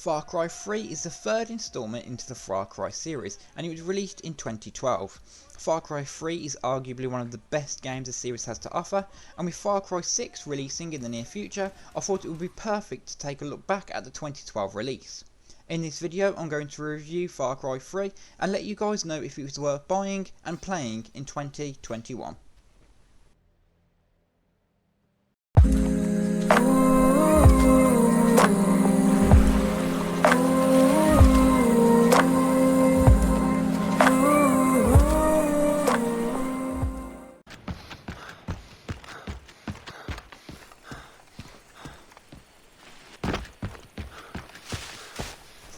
Far Cry 3 is the third installment into the Far Cry series, and it was released in 2012. Far Cry 3 is arguably one of the best games the series has to offer, and with Far Cry 6 releasing in the near future, I thought it would be perfect to take a look back at the 2012 release. In this video I'm going to review Far Cry 3 and let you guys know if it was worth buying and playing in 2021.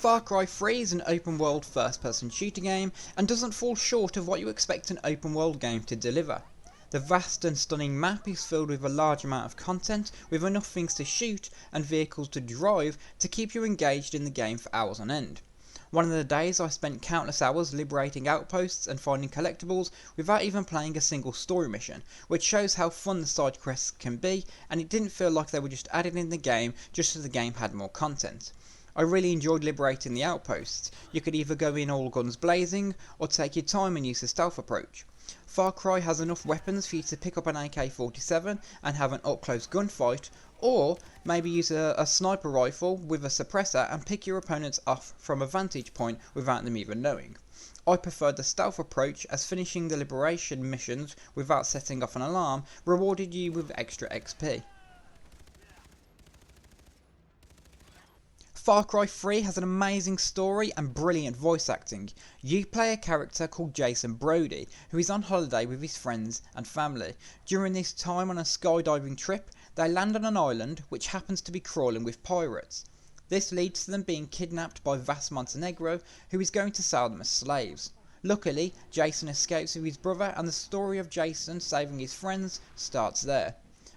Far Cry 3 is an open world first person shooter game and doesn't fall short of what you expect an open world game to deliver. The vast and stunning map is filled with a large amount of content with enough things to shoot and vehicles to drive to keep you engaged in the game for hours on end. One of the days I spent countless hours liberating outposts and finding collectibles without even playing a single story mission, which shows how fun the side quests can be, and it didn't feel like they were just added in the game just so the game had more content. I really enjoyed liberating the outposts. You could either go in all guns blazing, or take your time and use the stealth approach. Far Cry has enough weapons for you to pick up an AK-47 and have an up-close gunfight, or maybe use a sniper rifle with a suppressor and pick your opponents off from a vantage point without them even knowing. I preferred the stealth approach, as finishing the liberation missions without setting off an alarm rewarded you with extra XP. Far Cry 3 has an amazing story and brilliant voice acting. You play a character called Jason Brody, who is on holiday with his friends and family. During this time on a skydiving trip, they land on an island which happens to be crawling with pirates. This leads to them being kidnapped by Vaas Montenegro, who is going to sell them as slaves. Luckily, Jason escapes with his brother, and the story of Jason saving his friends starts there.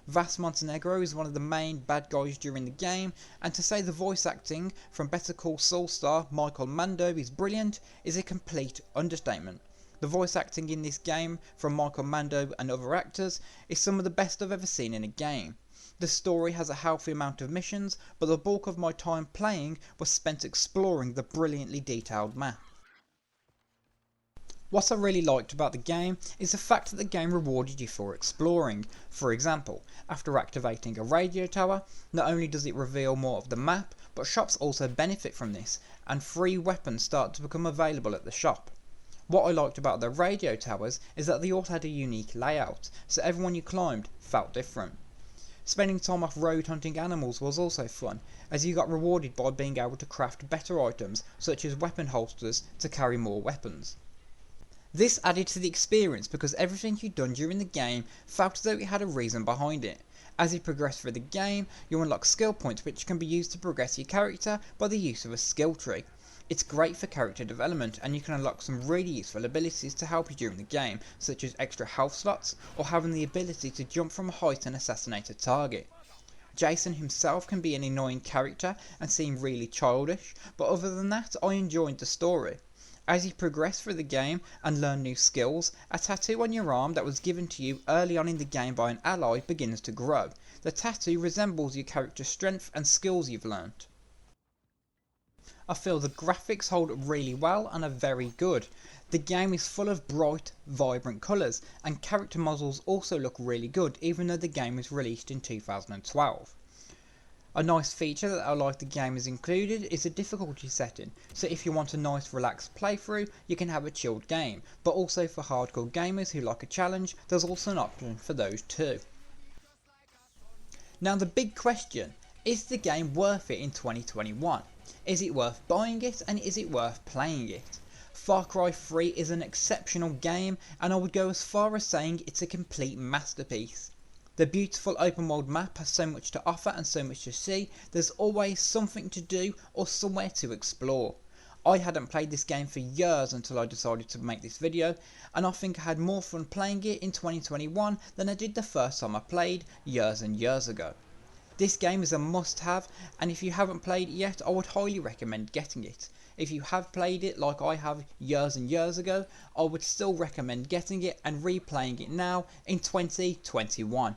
Vaas Montenegro is one of the main bad guys during the game, and to say the voice acting from Better Call Saul star Michael Mando is brilliant is a complete understatement. The voice acting in this game from Michael Mando and other actors is some of the best I've ever seen in a game. The story has a healthy amount of missions, but the bulk of my time playing was spent exploring the brilliantly detailed map. What I really liked about the game is the fact that the game rewarded you for exploring. For example, after activating a radio tower, not only does it reveal more of the map, but shops also benefit from this, and free weapons start to become available at the shop. What I liked about the radio towers is that they all had a unique layout, so everyone you climbed felt different. Spending time off road hunting animals was also fun, as you got rewarded by being able to craft better items such as weapon holsters to carry more weapons. This added to the experience because everything you'd done during the game felt as though it had a reason behind it. As you progress through the game, you unlock skill points which can be used to progress your character by the use of a skill tree. It's great for character development, and you can unlock some really useful abilities to help you during the game, such as extra health slots or having the ability to jump from a height and assassinate a target. Jason himself can be an annoying character and seem really childish, but other than that I enjoyed the story. As you progress through the game and learn new skills, a tattoo on your arm that was given to you early on in the game by an ally begins to grow. The tattoo resembles your character's strength and skills you've learnt. I feel the graphics hold really well and are very good. The game is full of bright, vibrant colours, and character models also look really good even though the game was released in 2012. A nice feature that I like the game is included is a difficulty setting, so if you want a nice relaxed playthrough you can have a chilled game, but also for hardcore gamers who like a challenge there's also an option for those too. Now the big question, is the game worth it in 2021? Is it worth buying it, and is it worth playing it? Far Cry 3 is an exceptional game, and I would go as far as saying it's a complete masterpiece. The beautiful open world map has so much to offer and so much to see. There's always something to do or somewhere to explore. I hadn't played this game for years until I decided to make this video, and I think I had more fun playing it in 2021 than I did the first time I played years and years ago. This game is a must have, and if you haven't played it yet I would highly recommend getting it. If you have played it like I have years and years ago, I would still recommend getting it and replaying it now in 2021.